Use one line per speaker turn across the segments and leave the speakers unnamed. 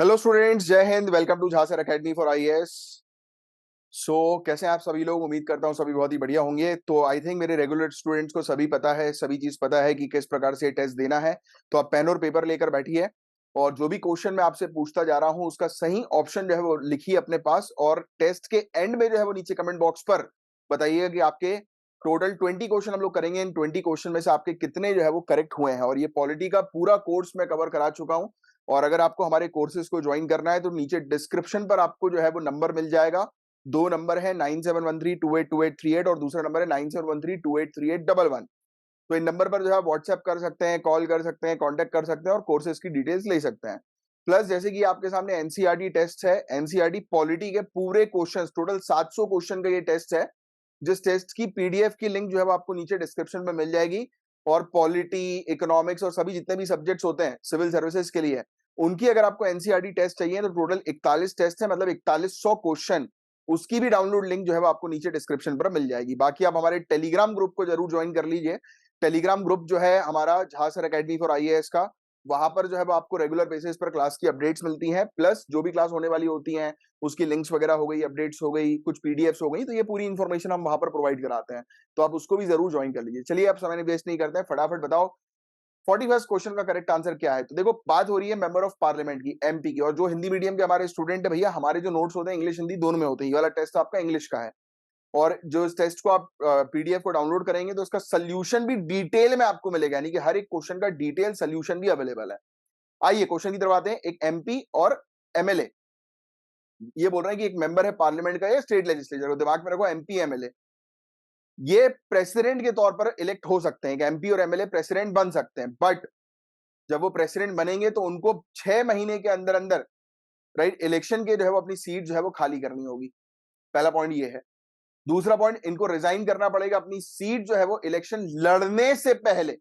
Hello students, जय हिंद। Welcome to Jhansar academy for IAS. कैसे हैं आप सभी लोग? उम्मीद करता हूं सभी बहुत ही बढ़िया होंगे। तो आई थिंक मेरे रेगुलर स्टूडेंट्स को सभी पता है, सभी चीज पता है कि किस प्रकार से टेस्ट देना है। तो आप पेन और पेपर लेकर बैठिए और जो भी क्वेश्चन मैं आपसे पूछता जा रहा हूं उसका सही ऑप्शन जो है वो लिखिए अपने पास, और टेस्ट के एंड में जो है वो नीचे कमेंट बॉक्स पर बताइएगा कि आपके टोटल 20 क्वेश्चन हम लोग करेंगे। इन 20 क्वेश्चन में से आपके कितने जो है वो करेक्ट हुए हैं। और ये पॉलिटी का पूरा कोर्स मैं कवर करा चुका हूं। और अगर आपको हमारे कोर्सेज को ज्वाइन करना है तो नीचे डिस्क्रिप्शन पर आपको जो है वो नंबर मिल जाएगा। दो नंबर है 9713282838 और दूसरा नंबर है 9713283811। तो इन नंबर पर जो है व्हाट्सएप कर सकते हैं, कॉल कर सकते हैं, कांटेक्ट कर सकते हैं और कोर्सेज की डिटेल्स ले सकते हैं। प्लस जैसे कि आपके सामने एनसीईआरटी टेस्ट है, एनसीईआरटी पॉलिटी के पूरे क्वेश्चंस, टोटल 700 क्वेश्चन का ये टेस्ट है। जिस टेस्ट की पीडीएफ की लिंक जो है वो आपको नीचे डिस्क्रिप्शन में मिल जाएगी। और पॉलिटी, इकोनॉमिक्स और सभी जितने भी सब्जेक्ट्स होते हैं सिविल सर्विसेज के लिए, उनकी अगर आपको एनसीईआरटी टेस्ट चाहिए तो टोटल 41 टेस्ट है, मतलब 4100 क्वेश्चन। उसकी भी डाउनलोड लिंक जो है वो आपको नीचे डिस्क्रिप्शन पर मिल जाएगी। बाकी आप हमारे टेलीग्राम ग्रुप को जरूर ज्वाइन कर लीजिए। टेलीग्राम ग्रुप जो है हमारा झांसर एकेडमी फॉर आईएएस का, वहां पर जो है वो आपको रेगुलर बेसिस पर क्लास की अपडेट्स मिलती हैं। प्लस जो भी क्लास होने वाली होती हैं उसकी लिंक्स वगैरह हो गई, अपडेट्स हो गई, कुछ पीडीएफ्स हो गई, तो ये पूरी इंफॉर्मेशन हम वहां पर प्रोवाइड कराते हैं। तो आप उसको भी जरूर ज्वाइन कर लीजिए। चलिए, आप समय वेस्ट नहीं करते हैं, फटाफट बताओ 41 क्वेश्चन का करेक्ट आंसर क्या है। तो देखो, बात हो रही है मेंबर ऑफ पार्लियामेंट की, एमपी की। और जो हिंदी मीडियम के हमारे स्टूडेंट है भैया, हमारे जो नोट्स होते हैं इंग्लिश हिंदी दोनों में होते हैं। ये वाला टेस्ट आपका इंग्लिश का है। और जो इस टेस्ट को आप पीडीएफ को डाउनलोड करेंगे तो उसका सोल्यूशन भी डिटेल में आपको मिलेगा, यानी कि हर एक क्वेश्चन का डिटेल सोल्यूशन भी अवेलेबल है। आइए क्वेश्चन की तरफ आते हैं। एक एमपी और एमएलए, ये बोल रहे हैं कि एक मेंबर है पार्लियामेंट का या स्टेट लेजिस्लेचर, दिमाग में रखो एमपी एमएलए, ये प्रेसिडेंट के तौर पर इलेक्ट हो सकते हैं। एमपी और एमएलए प्रेसिडेंट बन सकते हैं, बट जब वो प्रेसिडेंट बनेंगे तो उनको 6 महीने के अंदर अंदर, राइट, इलेक्शन के जो है वो अपनी सीट जो है वो खाली करनी होगी। पहला पॉइंट ये है। दूसरा पॉइंट, इनको रिजाइन करना पड़ेगा अपनी सीट जो है वो इलेक्शन लड़ने से पहले।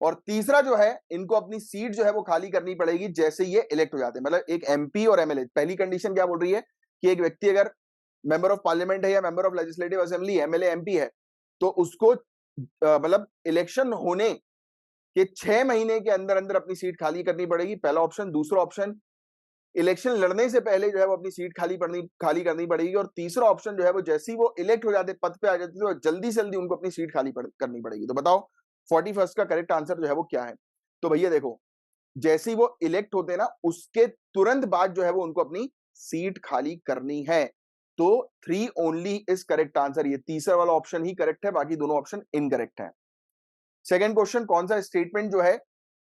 और तीसरा जो है, इनको अपनी सीट जो है वो खाली करनी पड़ेगी जैसे ये इलेक्ट हो जाते हैं। मतलब एक एमपी और एमएलए, पहली कंडीशन क्या बोल रही है कि एक व्यक्ति अगर मेंबर ऑफ पार्लियामेंट है या member of legislative assembly, MLA MP है, तो उसको मतलब इलेक्शन होने के 6 महीने के अंदर अंदर अपनी सीट खाली करनी पड़ेगी, पहला ऑप्शन। दूसरा ऑप्शन, इलेक्शन लड़ने से पहले जो है वो अपनी सीट खाली करनी पड़ेगी। और तीसरा ऑप्शन जो है वो जैसे ही वो इलेक्ट हो जाते, पद पे आ जाते, तो जल्दी से जल्दी उनको अपनी सीट करनी पड़ेगी। तो बताओ 41 का करेक्ट आंसर जो है वो क्या है। तो भैया देखो, जैसे ही वो इलेक्ट होते हैं ना, उसके तुरंत बाद जो है वो उनको अपनी सीट खाली करनी है। तो 3 ओनली इज करेक्ट आंसर। ये तीसरा वाला ऑप्शन ही करेक्ट है, बाकी दोनों ऑप्शन इनकरेक्ट है। सेकंड क्वेश्चन, कौन सा स्टेटमेंट जो है,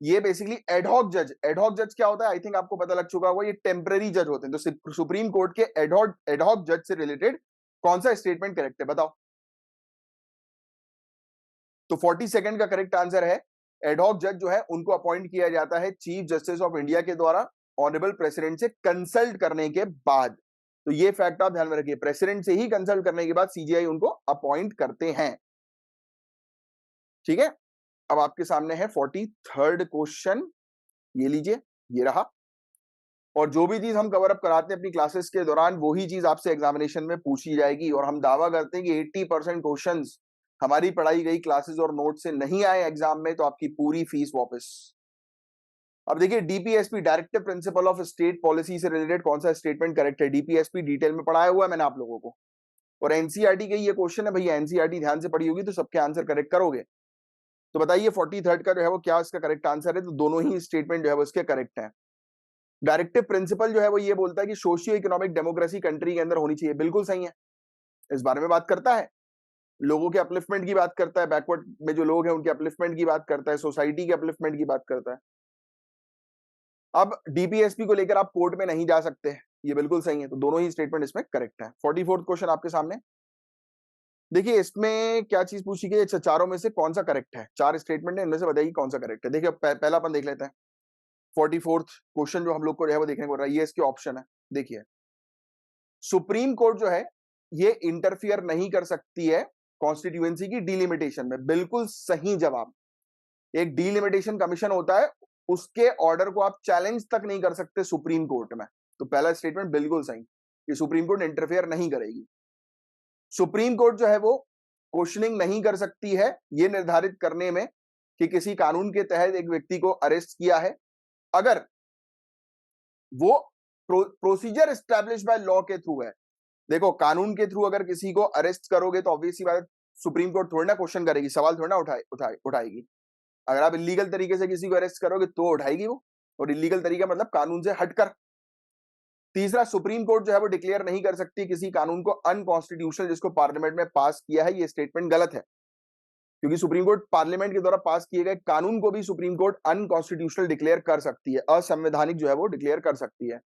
ये बेसिकली एडहॉक जज। एडहॉक जज क्या होता है? आई थिंक आपको पता लग चुका होगा, ये टेम्पररी जज होते हैं। तो सुप्रीम कोर्ट के एडहॉक जज से रिलेटेड कौन सा स्टेटमेंट करेक्ट है, बताओ। तो 42 का करेक्ट आंसर है, एडहॉक जज जो है उनको अपॉइंट किया जाता है चीफ जस्टिस ऑफ इंडिया के द्वारा, ऑनरेबल प्रेसिडेंट से कंसल्ट करने के बाद। तो ये फैक्ट आप ध्यान में रखिए, प्रेसिडेंट से ही कंसल्ट करने के बाद सीजीआई उनको अपॉइंट करते हैं। ठीक है। अब आपके सामने है 43rd क्वेश्चन, ये लीजिए, ये रहा। और जो भी चीज हम कवर अप कराते हैं अपनी क्लासेस के दौरान, वही चीज आपसे एग्जामिनेशन में पूछी जाएगी। और हम दावा करते हैं कि 80% क्वेश्चंस हमारी पढ़ाई गई क्लासेस और नोट से नहीं आए एग्जाम में, तो आपकी पूरी फीस वापस। अब देखिए, DPSP, directive principle of state policy से रिलेटेड कौन सा स्टेटमेंट करेक्ट है। डीपीएसपी डिटेल में पढ़ाया हुआ है मैंने आप लोगों को, और एनसीईआरटी का ये क्वेश्चन है भैया, एनसीईआरटी ध्यान से पढ़ी होगी तो सबके आंसर करेक्ट करोगे। तो बताइए 43rd का जो है वो क्या इसका करेक्ट आंसर है। तो दोनों ही स्टेटमेंट जो है वो इसके करेक्ट है। डायरेक्टिव प्रिंसिपल जो है वो ये बोलता है कि सोशियो इकोनॉमिक डेमोक्रेसी कंट्री के अंदर होनी चाहिए, बिल्कुल सही है। इस बारे में बात करता है, लोगों के अपलिफ्टमेंट की बात करता है, बैकवर्ड में जो लोग हैं उनके अपलिफ्टमेंट की बात करता है, सोसाइटी के अपलिफ्टमेंट की बात करता है। अब डीपीएसपी को लेकर आप कोर्ट में नहीं जा सकते, ये बिल्कुल सही है। तो दोनों ही स्टेटमेंट इसमें करेक्ट है। 44th क्वेश्चन आपके सामने, देखिए इसमें क्या चीज पूछी गई। अच्छा, चारों में से कौन सा करेक्ट है? चार स्टेटमेंट है, इनमें से बताइए कौन सा करेक्ट है। देखिए पहला अपन देख लेते हैं। 44th क्वेश्चन जो हम लोग को जो है वो देखने को रहा है, ये इसके ऑप्शन है। देखिए, सुप्रीम कोर्ट जो है ये इंटरफियर नहीं कर सकती है कॉन्स्टिट्यूएंसी की डिलिमिटेशन में, बिल्कुल सही जवाब। एक डिलिमिटेशन कमीशन होता है, उसके ऑर्डर को आप चैलेंज तक नहीं कर सकते सुप्रीम कोर्ट में। तो पहला स्टेटमेंट बिल्कुल सही, कि सुप्रीम कोर्ट इंटरफेयर नहीं करेगी। सुप्रीम कोर्ट जो है वो क्वेश्चनिंग नहीं कर सकती है ये निर्धारित करने में कि किसी कानून के तहत एक व्यक्ति को अरेस्ट किया है। अगर वो प्रोसीजर एस्टैब्लिश बाय लॉ के थ्रू है। देखो कानून के थ्रू अगर किसी को अरेस्ट करोगे तो ऑब्वियसली बात है, सुप्रीम कोर्ट थोड़ी ना क्वेश्चन करेगी, सवाल थोड़ी ना उठाएगी। अगर आप इलीगल तरीके से किसी को अरेस्ट करोगे तो उठाएगी वो, और इलीगल तरीका मतलब कानून से हटकर। तीसरा, सुप्रीम कोर्ट जो है वो डिक्लेयर नहीं कर सकती किसी कानून को अनकॉन्स्टिट्यूशनल जिसको पार्लियामेंट में पास किया है, ये स्टेटमेंट गलत है, क्योंकि सुप्रीम कोर्ट पार्लियामेंट के द्वारा पास किए गए कानून को भी सुप्रीम कोर्ट अनकॉन्स्टिट्यूशनल डिक्लेयर कर सकती है, असंवैधानिक जो है वो डिक्लेयर कर सकती है।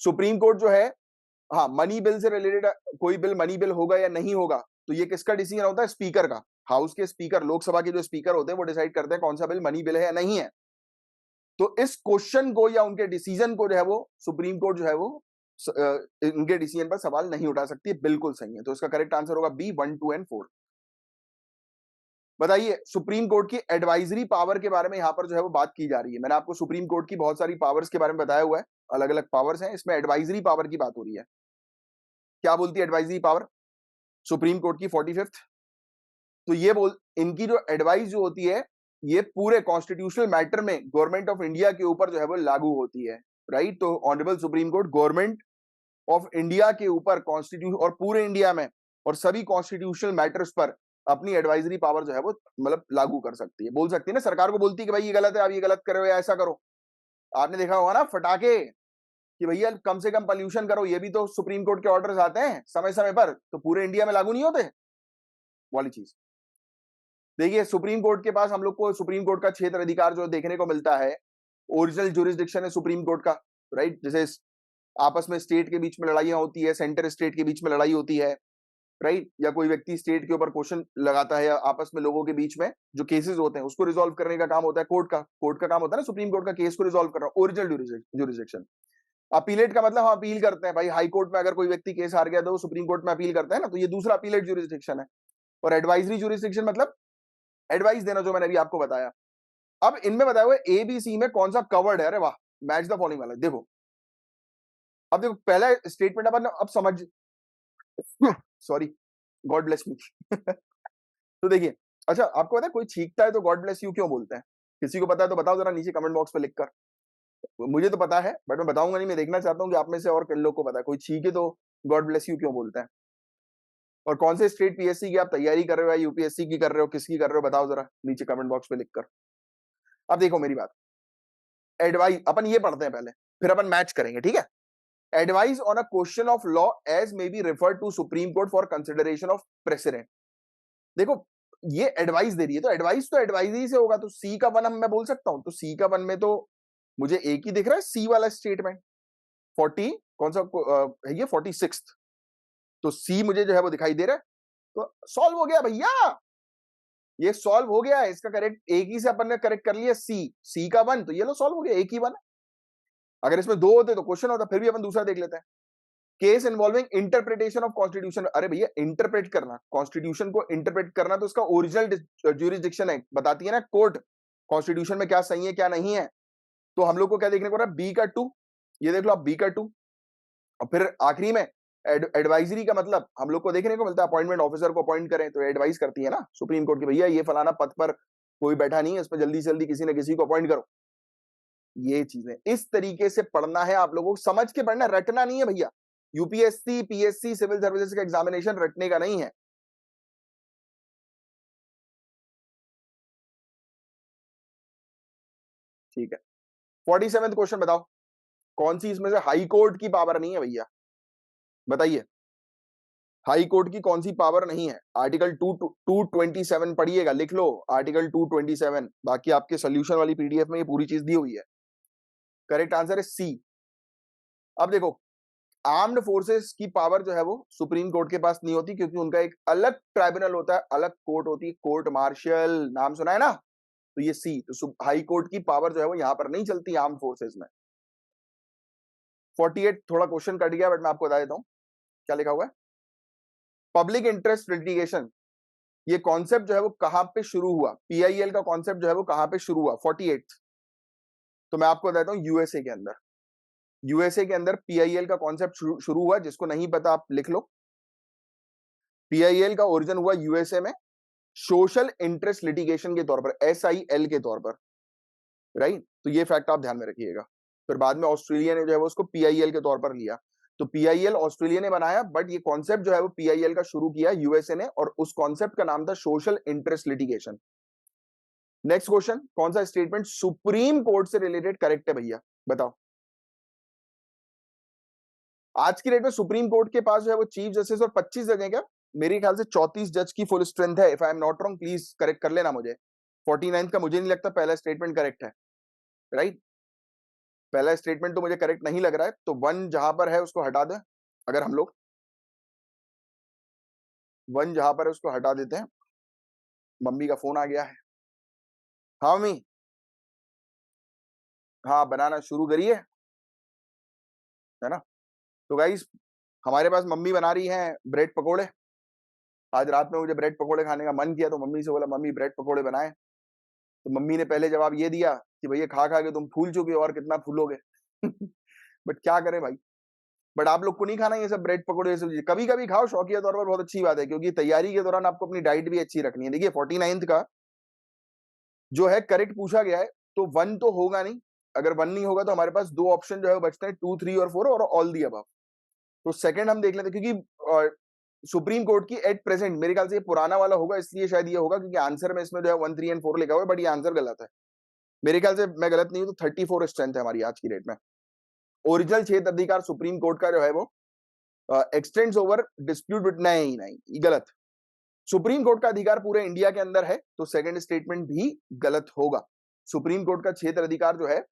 सुप्रीम कोर्ट जो है, हाँ, मनी बिल से रिलेटेड कोई बिल मनी बिल होगा या नहीं होगा तो ये किसका डिसीजन होता है? स्पीकर का। हाउस के स्पीकर, लोकसभा के जो स्पीकर होते हैं वो डिसाइड करते हैं कौन सा बिल मनी बिल है या नहीं है। तो इस क्वेश्चन को या उनके डिसीजन को जो है वो सुप्रीम कोर्ट जो है वो इनके डिसीजन पर सवाल नहीं उठा सकती है। बिल्कुल सही है, तो इसका करेक्ट आंसर होगा बी 1, 2 एंड 4। बताइए, सुप्रीम कोर्ट की एडवाइजरी पावर के बारे में यहां पर जो है वो बात की जा रही है। मैंने आपको सुप्रीम कोर्ट की बहुत सारी पावर्स के बारे में बताया हुआ है, अलग अलग पावर्स हैं, इसमें एडवाइजरी पावर की बात हो रही है। क्या बोलती है एडवाइजरी पावर सुप्रीम कोर्ट की 45th? तो ये इनकी जो एडवाइस जो होती है ये पूरे कॉन्स्टिट्यूशनल मैटर में गवर्नमेंट ऑफ इंडिया के ऊपर जो है वो लागू होती है, राइट। तो honourable supreme court government of India के ऊपर कॉन्स्टिट्यूशन और पूरे इंडिया में और सभी कॉन्स्टिट्यूशनल मैटर्स पर अपनी एडवाइजरी पावर जो है वो मतलब लागू कर सकती है। बोल सकती है ना, सरकार को बोलती है कि भाई ये गलत है, आप ये गलत कर रहे हो या ऐसा करो। आपने देखा होगा ना फटाके कि भैया कम से कम पॉल्यूशन करो, ये भी तो सुप्रीम कोर्ट के ऑर्डर्स आते हैं समय समय पर, तो पूरे इंडिया में लागू नहीं होते वाली चीज। देखिए सुप्रीम कोर्ट के पास हम लोग को सुप्रीम कोर्ट का क्षेत्र अधिकार जो देखने को मिलता है, ओरिजिनल ज्यूरिसडिक्शन है सुप्रीम कोर्ट का, राइट। जैसे आपस में स्टेट के बीच में लड़ाइयां होती है, सेंटर स्टेट के बीच में लड़ाई होती है, राइट, या कोई व्यक्ति स्टेट के ऊपर क्वेश्चन लगाता है, या आपस में लोगों के बीच में जो केसेस होते हैं उसको रिजॉल्व करने का काम होता है कोर्ट का। कोर्ट का काम होता है ना सुप्रीम कोर्ट का केस को रिजॉल्व करना, ओरिजिनल ज्यूरिसडिक्शन। अपीलेट का मतलब हम अपील करते हैं, भाई हाई कोर्ट में अगर कोई व्यक्ति केस हार गया तो वो सुप्रीम कोर्ट में अपील करता है ना, तो ये दूसरा अपीलेट ज्यूरिसडिक्शन है। और एडवाइजरी ज्यूरिसडिक्शन मतलब एडवाइस देना, जो मैंने अभी आपको बताया। अब इनमें बताया हुआ ए बी सी में कौन सा कवर्ड है? अरे वाह, मैच द फॉलोइंग वाला। देखो अब देखो पहला स्टेटमेंट अपन अब समझ, सॉरी, गॉड ब्लेस मी। तो देखिए, अच्छा आपको पता है कोई छींकता है तो गॉड ब्लेस यू क्यों बोलते हैं? किसी को पता है तो बताओ जरा नीचे कमेंट बॉक्स पे लिखकर। मुझे तो पता है बट मैं बताऊंगा नहीं, मैं देखना चाहता हूँ कि आप में से और किन लोग को पता है कोई छींके तो गॉड ब्लेस यू क्यों बोलते हैं। और कौन से स्टेट पीएससी की आप तैयारी कर रहे हो या यूपीएससी की कर रहे हो, किसकी कर रहे हो, बताओ जरा नीचे कमेंट बॉक्स पे लिखकर। अब देखो मेरी बात, एडवाइस अपन ये पढ़ते हैं पहले, फिर अपन मैच करेंगे, ठीक है। Advice on a question of law as may be referred to Supreme Court for consideration of president. देखो ये एडवाइस दे रही है, तो एडवाइस ही से होगा, तो सी का वन मैं बोल सकता हूं। तो सी का वन में तो मुझे एक ही दिख रहा है, सी वाला स्टेटमेंट 40 कौन सा है ये 46। तो सी मुझे जो है वो दिखाई दे रहा है, तो सॉल्व हो गया भैया, ये सॉल्व हो गया है। इसका करेक्ट एक ही से अपन ने करेक्ट कर लिया, सी का वन, तो ये लो सॉल्व हो गया, एक ही वन है। अगर इसमें दो होते तो क्वेश्चन होता, फिर भी अपन दूसरा देख लेते हैं। Case involving interpretation of constitution. अरे भैया इंटरप्रेट करना, कॉन्स्टिट्यूशन को इंटरप्रेट करना तो उसका ओरिजिनल ज्यूरिसडिक्शन है, बताती है ना कोर्ट कॉन्स्टिट्यूशन में क्या सही है क्या नहीं है। तो हम लोग को क्या देखने को रहा है? बी का 2, ये देख लो आप, बी का 2। और फिर आखिरी में एडवाइजरी का मतलब हम लोग को देखने को मिलता है अपॉइंटमेंट ऑफिसर को अपॉइंट करें, तो एडवाइस करती है ना सुप्रीम कोर्ट की, भैया ये फलाना पद पर कोई बैठा नहीं है, इस पर जल्दी से जल्दी किसी न किसी को अपॉइंट करो। ये चीजें इस तरीके से पढ़ना है आप लोगों को, समझ के पढ़ना, रटना नहीं है भैया। यूपीएससी पीएससी सिविल सर्विसेज का एग्जामिनेशन रटने का नहीं है। ठीक है, 47th क्वेश्चन बताओ, कौन सी इसमें से हाई कोर्ट की पावर नहीं है भैया? बताइए, हाई कोर्ट की कौन सी पावर नहीं है? आर्टिकल 227 पढ़िएगा, लिख लो आर्टिकल 227, बाकी आपके सोल्यूशन वाली पीडीएफ में ये पूरी चीज दी हुई है। करेक्ट आंसर है सी। अब देखो, आर्म्ड फोर्सेस की पावर जो है वो सुप्रीम कोर्ट के पास नहीं होती, क्योंकि उनका एक अलग ट्राइब्यूनल होता है, अलग कोर्ट होती है, कोर्ट मार्शल, नाम सुना है ना। तो ये सी, तो हाई कोर्ट की पावर जो है वो यहां पर नहीं चलती आर्म्ड फोर्सेस में। 48 थोड़ा क्वेश्चन कट गया बट मैं आपको बता देता हूं क्या लिखा हुआ है। पब्लिक इंटरेस्ट लिटिगेशन, ये कॉन्सेप्ट जो है वो कहां पे शुरू हुआ? पीआईएल का कॉन्सेप्ट जो है वो कहां पे शुरू हुआ? 48। तो मैं आपको बताता हूं, यूएसए के अंदर, यूएसए के अंदर पीआईएल का कॉन्सेप्ट शुरू हुआ। जिसको नहीं पता आप लिख लो, पीआईएल का ओरिजिन हुआ यूएसए में सोशल इंटरेस्ट लिटिगेशन के तौर पर, एसआईएल के तौर पर, राइट। तो ये फैक्ट आप ध्यान में रखिएगा। फिर बाद में ऑस्ट्रेलिया ने जो है वो उसको पीआईएल के तौर पर लिया। तो पीआईएल ऑस्ट्रेलिया ने बनाया, बट ये कॉन्सेप्ट जो है वो पीआईएल का शुरू किया यूएसए ने, और उस कॉन्सेप्ट का नाम था social interest litigation. Next question, कौन सा स्टेटमेंट सुप्रीम कोर्ट से रिलेटेड करेक्ट है भैया, बताओ। आज की डेट में सुप्रीम कोर्ट के पास जो है वो चीफ जस्टिस और 25 जगह क्या, मेरे ख्याल से 34 जज की फुल स्ट्रेंथ है। If I am not wrong, please correct कर लेना मुझे। 49 का मुझे नहीं लगता पहला स्टेटमेंट करेक्ट है, राइट? पहला स्टेटमेंट तो मुझे करेक्ट नहीं लग रहा है, तो वन जहां पर है उसको हटा दें। अगर हम लोग वन जहां पर है उसको हटा देते हैं। मम्मी का फोन आ गया है। हाँ मम्मी, हाँ बनाना शुरू करिए, है ना। तो गाइस, हमारे पास मम्मी बना रही हैं ब्रेड पकोड़े। आज रात में मुझे ब्रेड पकोड़े खाने का मन किया, तो मम्मी से बोला मम्मी ब्रेड पकोड़े बनाए। तो मम्मी ने पहले जवाब ये दिया कि भैया खा खा के तुम फूल चुके हो, और कितना फूलोगे। बट क्या करें भाई। बट आप लोग को नहीं खाना ये सब ब्रेड पकोड़े, ये सब चीजें कभी कभी खाओ शौकिया तौर पर, बहुत अच्छी बात है, क्योंकि तैयारी के दौरान आपको अपनी डाइट भी अच्छी रखनी है। देखिए 49th का जो है करेक्ट पूछा गया है, तो वन तो होगा नहीं। अगर वन नहीं होगा तो हमारे पास दो ऑप्शन जो है बचते हैं, 2, 3 और 4, और ऑल दी अबव। तो सेकंड हम देख लेते हैं, क्योंकि सुप्रीम कोर्ट की एट प्रेजेंट मेरे ख्याल से ये पुराना वाला होगा, इसलिए शायद ये होगा, क्योंकि आंसर में इसमें जो है 1, 3 एंड 4 लिखा हुआ है, बट ये आंसर गलत है। मेरे ख्याल से मैं गलत नहीं हूं तो 34 स्ट्रेंथ है हमारी आज की डेट में। ओरिजिनल क्षेत्र अधिकार सुप्रीम कोर्ट का जो है वो एक्सटेंड्स ओवर डिस्प्यूट विद, नहीं नहीं गलत। सुप्रीम कोर्ट का अधिकार पूरे इंडिया के अंदर है, तो सेकंड स्टेटमेंट भी गलत होगा। सुप्रीम कोर्ट का क्षेत्र अधिकार जो है,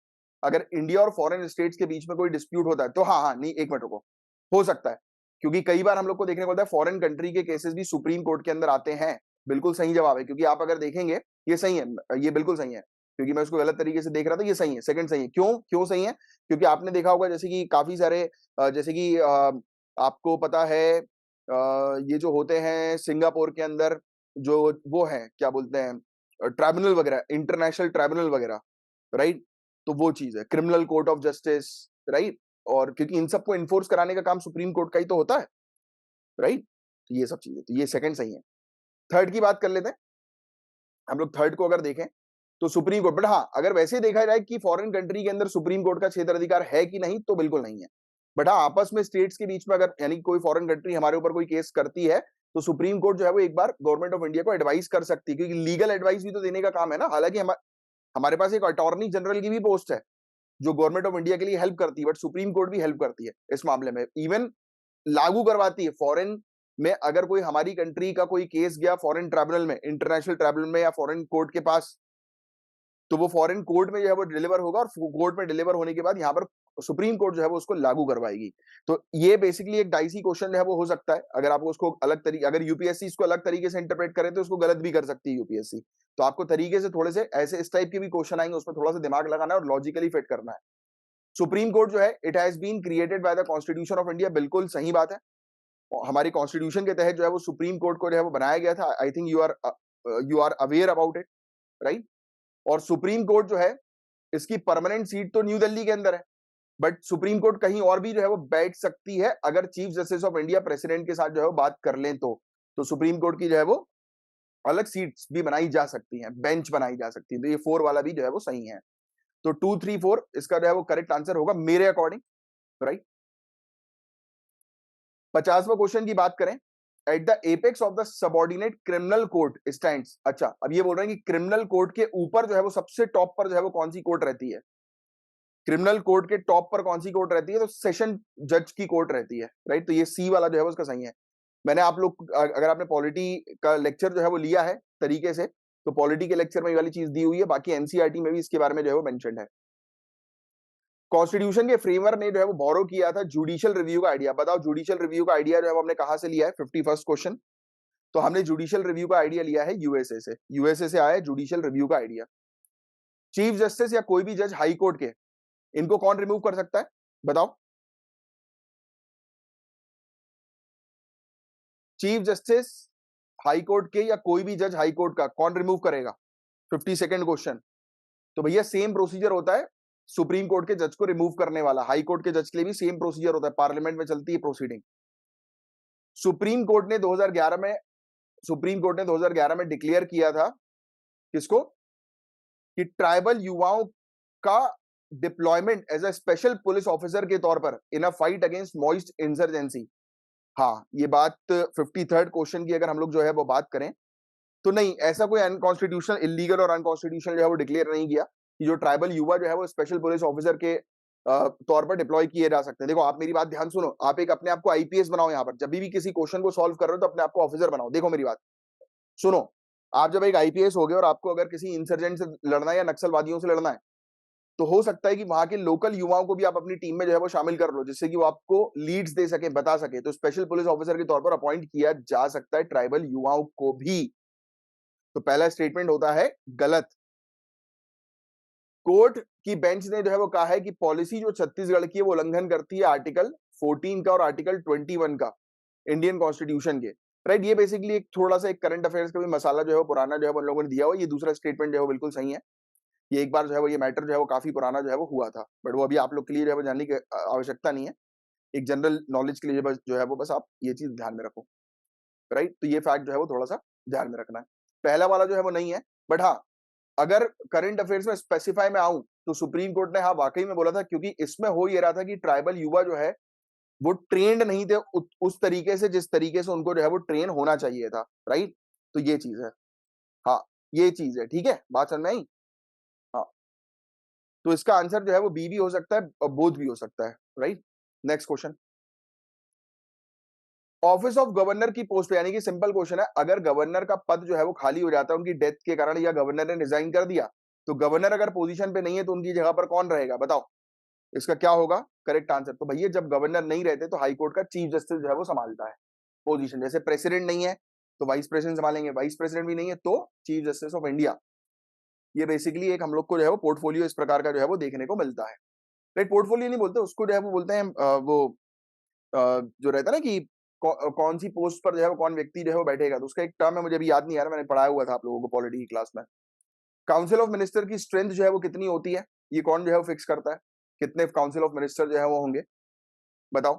अगर इंडिया और फॉरेन स्टेट्स के बीच में कोई डिस्प्यूट होता है तो हाँ हाँ, नहीं एक मिनट रुको, हो सकता है, क्योंकि कई बार हम लोग को देखने को मिलता है फॉरेन कंट्री के केसेस भी सुप्रीम कोर्ट के अंदर आते हैं। बिल्कुल सही जवाब है, क्योंकि आप अगर देखेंगे ये सही है, ये बिल्कुल सही है, क्योंकि मैं उसको गलत तरीके से देख रहा था। ये सही है, सेकंड सही है। क्यों क्यों सही है? क्योंकि आपने देखा होगा जैसे कि काफी सारे जैसे कि आपको पता है ये जो होते हैं सिंगापुर के अंदर, जो वो है क्या बोलते हैं ट्राइब्यूनल वगैरह, इंटरनेशनल ट्राइब्यूनल वगैरह, राइट? तो वो चीज है criminal court of justice, right? और क्योंकि इन सबको इन्फोर्स कराने का काम सुप्रीम कोर्ट का ही तो होता है, राइट? तो ये सब चीजें, तो ये सेकंड सही है। थर्ड की बात कर लेते हैं हम लोग। थर्ड को अगर देखें तो सुप्रीम कोर्ट, बट हाँ अगर वैसे देखा जाए कि फॉरेन कंट्री के अंदर सुप्रीम कोर्ट का क्षेत्र अधिकार है कि नहीं, तो बिल्कुल नहीं है। बट हाँ, आपस में स्टेट्स के बीच में अगर यानी कोई फॉरेन कंट्री हमारे ऊपर कोई केस करती है, तो सुप्रीम कोर्ट जो है वो एक बार गवर्नमेंट ऑफ इंडिया को एडवाइस कर सकती है, क्योंकि लीगल एडवाइस भी तो देने का काम है ना। हालांकि हमारे पास एक अटॉर्नी जनरल की भी पोस्ट है जो गवर्नमेंट ऑफ इंडिया के लिए हेल्प करती है, बट सुप्रीम कोर्ट भी हेल्प करती है इस मामले में, इवन लागू करवाती है। फॉरेन में अगर कोई हमारी कंट्री का कोई केस गया फॉरेन ट्राइब्यूनल में, इंटरनेशनल ट्राइब्यूनल में या फॉरेन कोर्ट के पास, तो वो फॉरेन कोर्ट में जो है वो डिलीवर होगा, और कोर्ट में डिलीवर होने के बाद यहाँ पर सुप्रीम कोर्ट जो है वो उसको लागू करवाएगी। तो ये बेसिकली एक डाइसी क्वेश्चन जो है वो हो सकता है। अगर आपको उसको अलग तरीके, अगर यूपीएससी इसको अलग तरीके से इंटरप्रेट करे तो उसको गलत भी कर सकती है यूपीएससी। तो आपको तरीके से थोड़े से ऐसे इस टाइप के भी क्वेश्चन आएंगे, उसमें थोड़ा सा दिमाग लगाना है और लॉजिकली फिट करना है। सुप्रीम कोर्ट जो है it has been created by the constitution of India, बिल्कुल सही बात है। हमारी कॉन्स्टिट्यूशन के तहत जो है वो सुप्रीम कोर्ट को जो है वो बनाया गया था। I think you are aware about it, right? और सुप्रीम कोर्ट जो है इसकी परमानेंट सीट तो न्यू दिल्ली के अंदर है, बट सुप्रीम कोर्ट कहीं और भी जो है वो बैठ सकती है अगर chief justice of India president के साथ जो है वो बात कर लें तो सुप्रीम कोर्ट की जो है वो अलग सीट्स भी बनाई जा सकती हैं, बेंच बनाई जा सकती है। तो ये 4 वाला भी जो है वो सही है। तो 2, 3, 4 इसका जो है वो करेक्ट आंसर होगा मेरे अकॉर्डिंग, राइट? 50वां क्वेश्चन की बात करें, at the apex of the subordinate criminal court stands. अच्छा, अब ये बोल रहे हैं कि क्रिमिनल कोर्ट के ऊपर जो है वो सबसे टॉप पर जो है वो कौन सी कोर्ट रहती है? क्रिमिनल कोर्ट के टॉप पर कौन सी कोर्ट रहती है? तो सेशन जज की कोर्ट रहती है, राइट? तो ये सी वाला जो है वो उसका सही है। मैंने आप लोग अगर आपने पॉलिटी का लेक्चर जो है वो लिया है तरीके से, तो पॉलिटी के लेक्चर में ये वाली चीज दी हुई है, बाकी एनसीईआरटी में भी इसके बारे में जो है वो मेंशन्ड है। कॉन्स्टिट्यूशन के फ्रेमवर्क ने जो है वो बोरो किया था जुडिशियल रिव्यू का आइडिया। बताओ जुडिशियल रिव्यू का आइडिया जो है वो हमने कहां से लिया है? 51st question. तो हमने जुडिशियल रिव्यू का आइडिया लिया है यूएसए से। यूएसए से आया है जुडिशियल रिव्यू का आइडिया। चीफ जस्टिस या कोई भी जज हाई कोर्ट के, इनको कौन रिमूव कर सकता है बताओ? चीफ जस्टिस हाई कोर्ट के या कोई भी जज हाई कोर्ट का कौन रिमूव करेगा? 52nd question. तो भैया सेम प्रोसीजर होता है सुप्रीम कोर्ट के जज को रिमूव करने वाला, हाई कोर्ट के जज के लिए भी सेम प्रोसीजर होता है, पार्लियामेंट में चलती है प्रोसीडिंग। सुप्रीम कोर्ट ने 2011 में सुप्रीम कोर्ट ने 2011 में डिक्लेयर किया था किसको? कि ट्राइबल युवाओं का deployment as a special police officer के तौर पर in a fight against Maoist insurgency. हाँ, ये बात 53rd क्वेश्चन की अगर हम लोग जो है वो बात करें तो नहीं, ऐसा कोई अनकॉन्स्टिट्यूशनल, इलीगल और अनकॉन्स्टिट्यूशनल जो है वो डिक्लेयर नहीं किया कि जो ट्राइबल युवा जो है वो स्पेशल पुलिस ऑफिसर के तौर पर डिप्लॉय किए जा सकते हैं। देखो, आप मेरी बात ध्यान सुनो, आप एक अपने आप को आईपीएस बनाओ, यहाँ पर जब भी किसी क्वेश्चन को सॉल्व कर रहे हो तो अपने आप को ऑफिसर बनाओ। देखो मेरी बात सुनो, आप जब एक आईपीएस हो गए और आपको अगर किसी इंसर्जेंट से लड़ना है या नक्सलवादियों से लड़ना है, तो हो सकता है कि वहां के लोकल युवाओं को भी आप अपनी टीम में जो है वो शामिल कर लो, जिससे कि वो आपको लीड्स दे सके, बता सके। तो स्पेशल पुलिस ऑफिसर के तौर पर अपॉइंट किया जा सकता है ट्राइबल युवाओं को भी। तो पहला स्टेटमेंट होता है गलत। कोर्ट की बेंच ने जो है वो कहा है कि पॉलिसी जो छत्तीसगढ़ की है वो उल्लंघन करती है आर्टिकल 14 का और आर्टिकल 21 का इंडियन कॉन्स्टिट्यूशन के। राइट, ये बेसिकली एक थोड़ा सा एक करंट अफेयर्स का भी मसाला जो है वो पुराना जो है उन लोगों ने दिया हुआ। ये दूसरा स्टेटमेंट जो है वो बिल्कुल सही है। ये एक बार जो है वो ये मैटर जो है वो काफी पुराना जो है वो हुआ था, बट वो अभी आप लोग के लिए जो है वो जानने की आवश्यकता नहीं है। एक जनरल नॉलेज के लिए बस जो है वो बस आप ये चीज ध्यान में रखो। राइट, तो ये फैक्ट जो है वो थोड़ा सा ध्यान में रखना है। पहला वाला जो है वो नहीं है, बट हाँ, अगर करंट अफेयर्स में स्पेसिफाई में आऊं तो सुप्रीम कोर्ट ने हाँ वाकई में बोला था, क्योंकि इसमें हो ये रहा था कि ट्राइबल युवा जो है वो ट्रेंड नहीं थे उस तरीके से जिस तरीके से उनको जो है वो ट्रेन होना चाहिए था। राइट, तो ये चीज है। हाँ, ये चीज है, ठीक है, बात समझ में आई। हाँ, तो इसका आंसर जो है वो बी भी हो सकता है और बोथ भी हो सकता है। Right, next question. Office of governor की पोस्ट पे, यानी कि सिंपल क्वेश्चन है, अगर गवर्नर का पद जो है वो खाली हो जाता है उनकी डेथ के कारण या गवर्नर ने रिजाइन कर दिया, तो गवर्नर अगर पोजीशन पे नहीं है तो उनकी जगह पर कौन रहेगा, बताओ इसका क्या होगा करेक्ट आंसर। तो भैया, जब गवर्नर नहीं रहते तो हाई कोर्ट का चीफ जस्टिस जो है वो संभालता है पोजीशन। जैसे प्रेसिडेंट नहीं है तो वाइस प्रेसिडेंट संभालेंगे, वाइस प्रेसिडेंट भी नहीं है तो चीफ जस्टिस ऑफ इंडिया। ये बेसिकली एक हम लोग को जो है वो पोर्टफोलियो इस प्रकार का जो है वो देखने को मिलता है। राइट, पोर्टफोलियो नहीं बोलते उसको, जो है वो बोलते हैं जो रहता है ना कि कौन सी पोस्ट पर जो है वो कौन व्यक्ति जो है वो बैठेगा, तो उसका एक टर्म है, मुझे अभी याद नहीं आ रहा, मैंने पढ़ाया हुआ था आप लोगों को पॉलिटी की क्लास में। काउंसिल ऑफ मिनिस्टर की स्ट्रेंथ जो है वो कितनी होती है, ये कौन जो है वो फिक्स करता है, कितने काउंसिल ऑफ मिनिस्टर जो है वो होंगे, बताओ।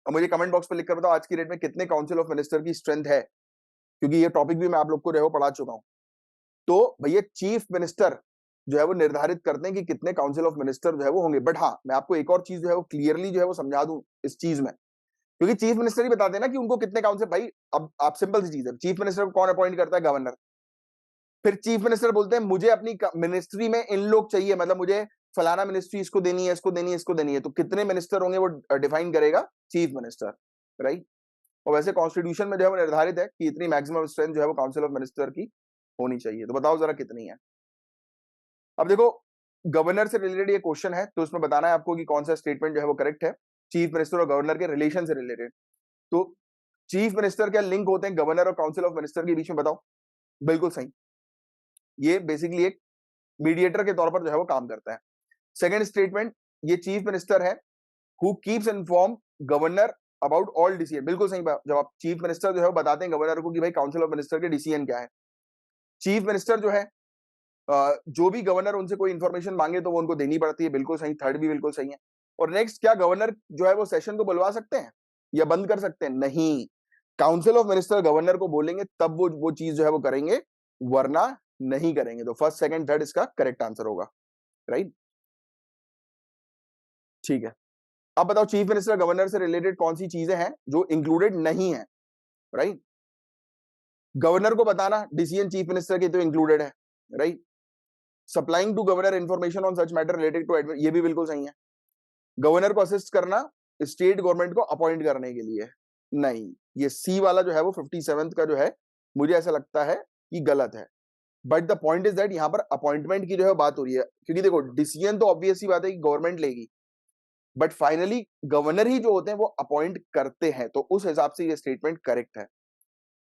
और मुझे कमेंट बॉक्स पे लिख कर बताओ आज की डेट में कितने काउंसिल ऑफ मिनिस्टर की स्ट्रेंथ है, क्योंकि ये टॉपिक भी मैं आप लोग को जो है वो पढ़ा चुका हूं। तो भैया, चीफ मिनिस्टर जो है वो निर्धारित करते हैं कि कितने काउंसिल ऑफ मिनिस्टर जो है वो होंगे। बट हाँ, मैं आपको एक और चीज जो है वो क्लियरली जो है वो समझा दूं इस चीज में, क्योंकि चीफ मिनिस्टर ही बताते हैं ना कि उनको कितने काउंसिल। भाई, अब आप सिंपल सी चीज है, चीफ मिनिस्टर को कौन अपॉइंट करता है, गवर्नर। फिर चीफ मिनिस्टर बोलते हैं मुझे अपनी मिनिस्ट्री में इन लोग चाहिए, मतलब मुझे फलाना मिनिस्ट्री इसको देनी है, इसको देनी है, इसको देनी है, तो कितने मिनिस्टर होंगे वो डिफाइन करेगा चीफ मिनिस्टर। राइट, और वैसे कॉन्स्टिट्यूशन में जो है वो निर्धारित है कि इतनी मैक्सिमम स्ट्रेंथ जो है वो काउंसिल ऑफ मिनिस्टर की होनी चाहिए। तो बताओ जरा कितनी है। अब देखो, गवर्नर से रिलेटेड ये क्वेश्चन है, तो इसमें बताना है आपको कि कौन सा स्टेटमेंट जो है वो करेक्ट है चीफ मिनिस्टर और गवर्नर के रिलेशन से रिलेटेड। तो चीफ मिनिस्टर क्या लिंक होते हैं गवर्नर और काउंसिल ऑफ मिनिस्टर के बीच में, बताओ। बिल्कुल सही, ये बेसिकली एक मीडिएटर के तौर पर जो है वो काम करता है। सेकंड स्टेटमेंट, ये चीफ मिनिस्टर है who keeps inform governor about all decision. बिल्कुल सही बात, जब आप चीफ मिनिस्टर जो है वो बताते हैं गवर्नर को कि भाई काउंसिल ऑफ मिनिस्टर के डिसीजन क्या है। चीफ मिनिस्टर जो है जो भी गवर्नर उनसे कोई इंफॉर्मेशन मांगे तो वो उनको देनी पड़ती है, बिल्कुल सही, थर्ड भी बिल्कुल सही है। और नेक्स्ट, क्या गवर्नर जो है वो सेशन को बुलवा सकते हैं या बंद कर सकते हैं, नहीं। काउंसिल ऑफ मिनिस्टर गवर्नर को बोलेंगे तब वो चीज जो है वो करेंगे, वरना नहीं करेंगे। तो फर्स्ट सेकंड थर्ड इसका करेक्ट आंसर होगा। राइट, ठीक है। अब बताओ, चीफ मिनिस्टर गवर्नर से रिलेटेड कौन सी चीजें हैं जो इंक्लूडेड नहीं है। राइट, गवर्नर को बताना डिसीजन चीफ मिनिस्टर के तो इंक्लूडेड है। Right, supplying to governor information on such matter related to, ये भी बिल्कुल सही है। गवर्नर को असिस्ट करना स्टेट गवर्नमेंट को अपॉइंट करने के लिए, नहीं। ये सी वाला जो है वो 57th का जो है, मुझे ऐसा लगता है कि गलत है। But the point is that यहाँ पर अपॉइंटमेंट की जो है बात हो रही है, क्योंकि देखो डिसीजन तो ऑब्वियस ही बात है कि गवर्नमेंट लेगी, बट फाइनली गवर्नर ही जो होते हैं वो अपॉइंट करते हैं, तो उस हिसाब से ये स्टेटमेंट करेक्ट है।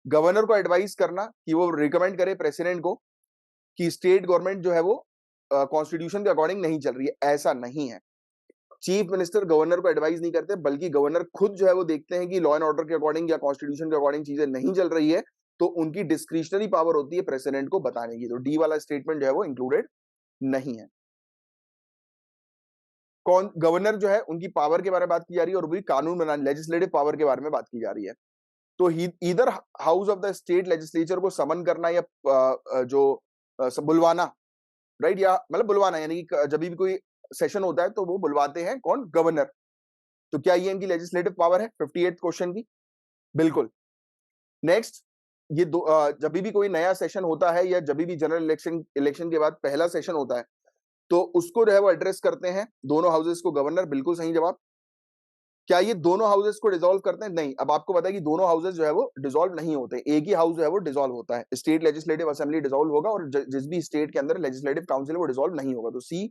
गवर्नर को एडवाइस करना कि वो रिकमेंड करे प्रेसिडेंट को कि स्टेट गवर्नमेंट जो है वो कॉन्स्टिट्यूशन के अकॉर्डिंग नहीं चल रही है, ऐसा नहीं है। चीफ मिनिस्टर गवर्नर को एडवाइस नहीं करते, बल्कि गवर्नर खुद जो है वो देखते हैं कि लॉ एंड ऑर्डर के अकॉर्डिंग या कॉन्स्टिट्यूशन के अकॉर्डिंग चीजें नहीं चल रही है, तो उनकी डिस्क्रिशनरी पावर होती है प्रेसिडेंट को बताने की। तो डी वाला स्टेटमेंट जो है वो इंक्लूडेड नहीं है। कौन गवर्नर जो है उनकी पावर के बारे में बात की जा रही है, और भी कानून बनाने लेजिस्लेटिव पावर के बारे में बात की जा रही है। तो इधर house of the state legislature को समन करना या जो बुलवाना, राइट, या मतलब बुलवाना, यानी कि जब भी कोई सेशन होता है तो वो बुलवाते हैं कौन, गवर्नर। तो क्या ये इनकी लेजिस्लेटिव पावर है 58th क्वेश्चन की? बिल्कुल। नेक्स्ट, ये जब भी कोई नया सेशन होता है या जब भी जनरल इलेक्शन इलेक्शन के बाद पहला सेशन होता है तो उसको जो है वो एड्रेस करते हैं दोनों हाउसेस को गवर्नर। बिल्कुल सही जवाब। क्या ये दोनों हाउसेस को डिसॉल्व करते हैं? नहीं। अब आपको पता है कि दोनों हाउसेस जो है वो डिसॉल्व नहीं होते, एक ही हाउस जो है वो डिसॉल्व होता है। स्टेट लेजिस्लेटिव असेंबली डिसॉल्व होगा और जिस भी स्टेट के अंदर लेजिस्लेटिव काउंसिल है वो डिसॉल्व नहीं होगा। तो सी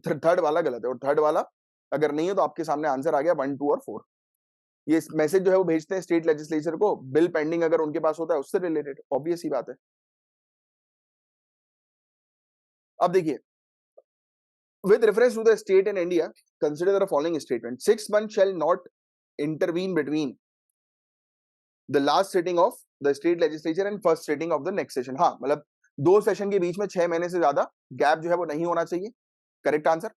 थर्ड वाला गलत है, और थर्ड वाला अगर नहीं है तो आपके सामने आंसर आ गया 1, 2 और 4। ये मैसेज जो है वो भेजते हैं स्टेट लेजिस्लेचर को, बिल पेंडिंग अगर उनके पास होता है उससे रिलेटेड, ऑब्वियस ही बात है। अब देखिए, with reference to the state in India, consider the following statement: 6 months shall not intervene between the last sitting of the state legislature and first sitting of the next session। हाँ, मतलब दो session के बीच में 6 महीने से ज्यादा gap जो है वो नहीं होना चाहिए। Correct answer.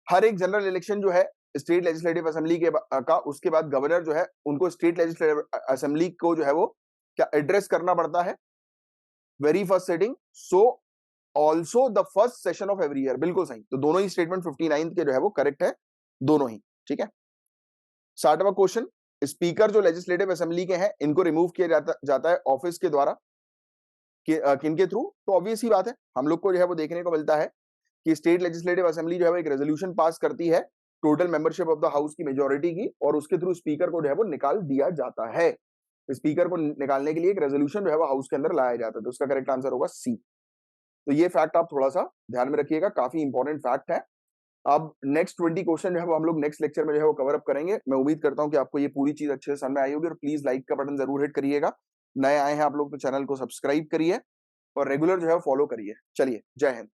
हर एक जनरल इलेक्शन जो है स्टेट लेजिस्लेटिव असेंबली का, उसके बाद गवर्नर जो है उनको स्टेट लेजिस्लेटिव असेंबली को जो है वो क्या एड्रेस करना पड़ता है, very first sitting, so also the first session of every year. बिल्कुल सही। तो दोनों ही स्टेटमेंट 59 के जो है वो करेक्ट है, दोनों ही। ठीक है। 60वां क्वेश्चन, स्पीकर जो लेजिस्लेटिव असेंबली के हैं इनको रिमूव किया जाता है ऑफिस के द्वारा किनके थ्रू? तो ऑब्वियस ही बात है, हम लोग को जो है वो देखने को मिलता है कि स्टेट लेजिस्लेटिव असेंबली जो है वो एक रेजोल्यूशन पास करती है total membership of the house की मेजोरिटी की, और उसके थ्रू स्पीकर को जो है वो निकाल दिया जाता है। स्पीकर को निकालने के लिए एक रेजोल्यूशन जो है वो हाउस के अंदर लाया जाता है। तो उसका करेक्ट आंसर होगा सी। तो ये फैक्ट आप थोड़ा सा ध्यान में रखिएगा, काफी इंपॉर्टेंट फैक्ट है। अब नेक्स्ट 20 क्वेश्चन जो है वो हम लोग नेक्स्ट लेक्चर में जो है वो कवर अप करेंगे। मैं उम्मीद करता हूं कि आपको ये पूरी चीज अच्छे से समझ में आई होगी, और प्लीज लाइक का बटन जरूर हिट करिएगा। नए आए हैं आप लोग तो चैनल को सब्सक्राइब करिए और रेगुलर जो है फॉलो करिए। चलिए, जय हिंद।